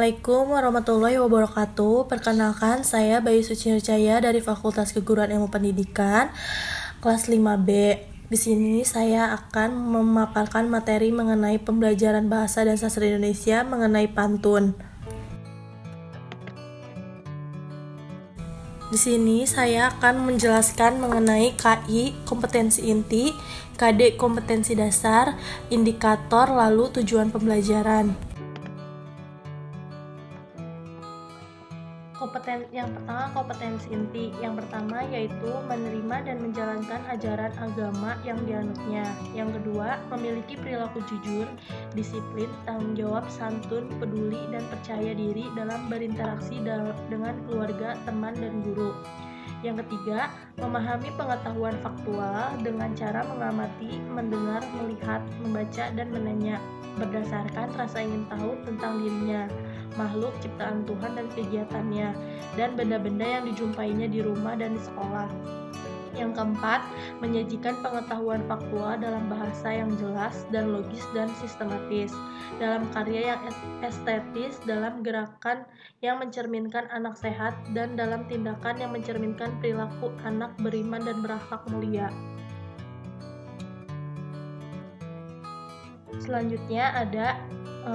Assalamualaikum warahmatullahi wabarakatuh. Perkenalkan, saya Bayu Sucinurcaya dari Fakultas Keguruan Ilmu Pendidikan, kelas 5B. Di sini saya akan memaparkan materi mengenai pembelajaran bahasa dan sastra Indonesia mengenai pantun. Di sini saya akan menjelaskan mengenai KI, kompetensi inti, KD, kompetensi dasar, indikator, lalu tujuan pembelajaran. Yang pertama, kompetensi inti. Yang pertama yaitu menerima dan menjalankan ajaran agama yang dianutnya. Yang kedua, memiliki perilaku jujur, disiplin, tanggung jawab, santun, peduli, dan percaya diri dalam berinteraksi dengan keluarga, teman, dan guru. Yang ketiga, memahami pengetahuan faktual dengan cara mengamati, mendengar, melihat, membaca, dan menanya berdasarkan rasa ingin tahu tentang dirinya, makhluk ciptaan Tuhan dan kegiatannya, dan benda-benda yang dijumpainya di rumah dan di sekolah. Yang keempat, menyajikan pengetahuan faktual dalam bahasa yang jelas dan logis dan sistematis, dalam karya yang estetis, dalam gerakan yang mencerminkan anak sehat, dan dalam tindakan yang mencerminkan perilaku anak beriman dan berakhlak mulia. Selanjutnya ada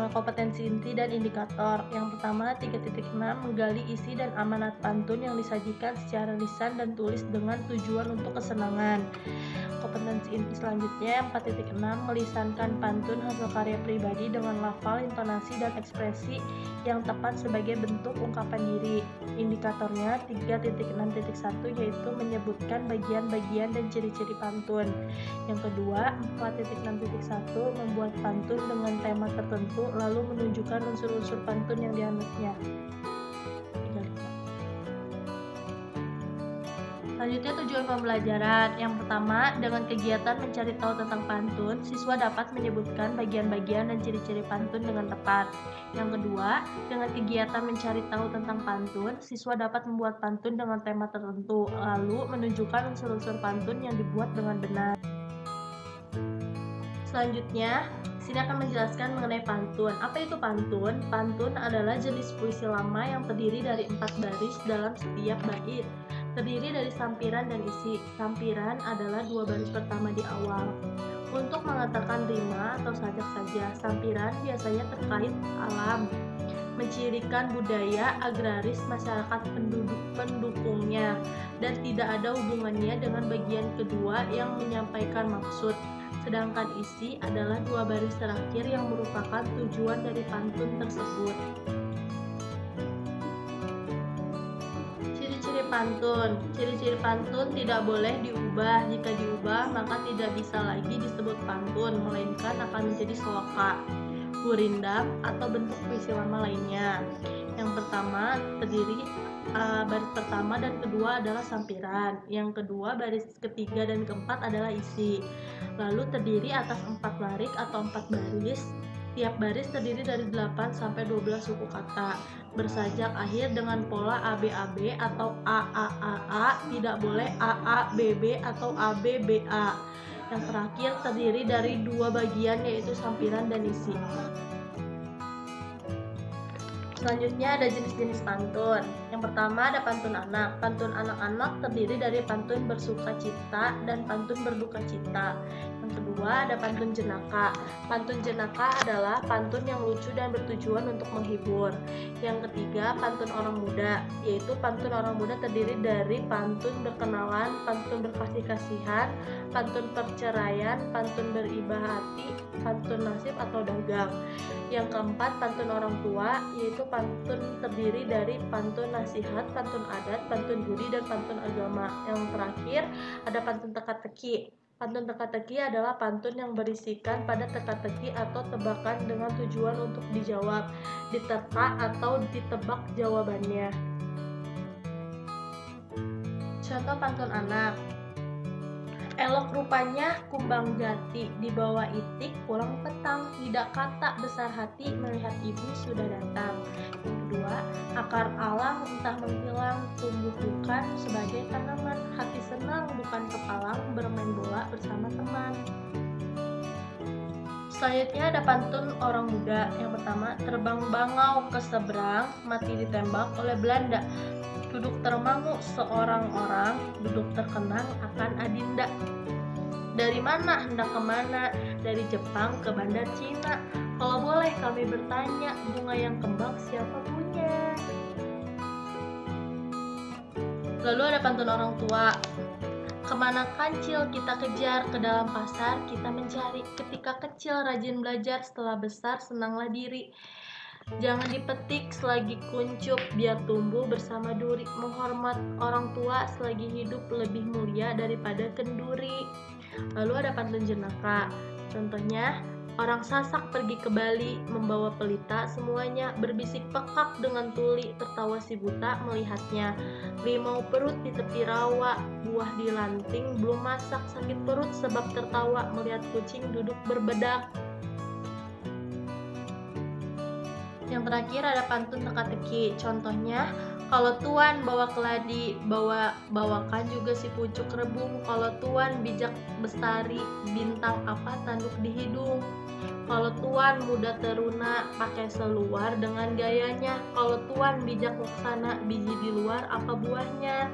kompetensi inti dan indikator. Yang pertama, 3.6 menggali isi dan amanat pantun yang disajikan secara lisan dan tulis dengan tujuan untuk kesenangan. Kompetensi inti selanjutnya 4.6 melisankan pantun hasil karya pribadi dengan lafal, intonasi, dan ekspresi yang tepat sebagai bentuk ungkapan diri. Indikatornya 3.6.1 yaitu menyebutkan bagian-bagian dan ciri-ciri pantun. Yang kedua, 4.6.1 membuat pantun dengan tema tertentu lalu menunjukkan unsur-unsur pantun yang dianutnya. Selanjutnya, tujuan pembelajaran. Yang pertama, dengan kegiatan mencari tahu tentang pantun, siswa dapat menyebutkan bagian-bagian dan ciri-ciri pantun dengan tepat. Yang kedua, dengan kegiatan mencari tahu tentang pantun, siswa dapat membuat pantun dengan tema tertentu, lalu menunjukkan unsur-unsur pantun yang dibuat dengan benar. Selanjutnya, sini akan menjelaskan mengenai pantun. Apa itu pantun? Pantun adalah jenis puisi lama yang terdiri dari 4 baris dalam setiap bait. Terdiri dari sampiran dan isi. Sampiran adalah 2 baris pertama di awal. Untuk mengatakan rima atau sajak saja, sampiran biasanya terkait alam, mencirikan budaya agraris masyarakat pendukungnya, dan tidak ada hubungannya dengan bagian kedua yang menyampaikan maksud. Sedangkan isi adalah 2 baris terakhir yang merupakan tujuan dari pantun tersebut. Ciri-ciri pantun. Ciri-ciri pantun tidak boleh diubah. Jika diubah, maka tidak bisa lagi disebut pantun, melainkan akan menjadi sloka, gurindam, atau bentuk puisi lama lainnya. Yang pertama terdiri baris pertama dan kedua adalah sampiran. Yang kedua, baris ketiga dan keempat adalah isi. Lalu terdiri atas 4 baris atau 4 baris. Tiap baris terdiri dari 8 sampai 12 suku kata. Bersajak akhir dengan pola ABAB atau AAAA, tidak boleh AABB atau ABBA. Yang terakhir terdiri dari 2 bagian yaitu sampiran dan isi. Selanjutnya ada jenis-jenis pantun. Yang pertama ada pantun anak. Pantun anak-anak terdiri dari pantun bersuka cita dan pantun berduka cita. Yang kedua ada pantun jenaka. Pantun jenaka adalah pantun yang lucu dan bertujuan untuk menghibur. Yang ketiga pantun orang muda, yaitu pantun orang muda terdiri dari pantun berkenalan, pantun berkasih-kasihan, pantun perceraian, pantun beribah hati, pantun nasib atau dagang. Yang keempat pantun orang tua, yaitu pantun terdiri dari pantun nasihat, pantun adat, pantun budi, dan pantun agama. Yang terakhir ada pantun teka-teki. Pantun teka-teki adalah pantun yang berisikan pada teka-teki atau tebakan dengan tujuan untuk dijawab, diteka atau ditebak jawabannya. Contoh pantun anak. Elok rupanya kumbang jati, dibawa itik pulang petang, tidak kata besar hati melihat ibu sudah datang. Yang kedua, akar alang entah menghilang, tumbuh bukan sebagai tanaman, hati senang bukan kepalang, bermain bola bersama teman. Selanjutnya ada pantun orang muda. Yang pertama, terbang bangau ke seberang, mati ditembak oleh Belanda. Duduk termangu seorang orang, duduk terkenang akan adinda. Dari mana hendak kemana? Dari Jepang ke bandar Cina. Kalau boleh kami bertanya, bunga yang kembang siapa punya? Lalu ada pantun orang tua. Kemana kancil kita kejar, ke dalam pasar kita mencari. Ketika kecil rajin belajar, setelah besar senanglah diri. Jangan dipetik selagi kuncup, biar tumbuh bersama duri. Menghormat orang tua selagi hidup lebih mulia daripada kenduri. Lalu ada pantun jenaka. Contohnya, orang Sasak pergi ke Bali, membawa pelita semuanya, berbisik pekak dengan tuli, tertawa si buta melihatnya. Limau perut di tepi rawa, buah di lanting belum masak, sakit perut sebab tertawa melihat kucing duduk berbedak. Yang terakhir ada pantun teka-teki. Contohnya, kalau tuan bawa keladi, bawakan juga si pucuk rebung. Kalau tuan bijak bestari, bintang apa tanduk di hidung. Kalau tuan muda teruna, pakai seluar dengan gayanya. Kalau tuan bijak laksana, biji di luar apa buahnya.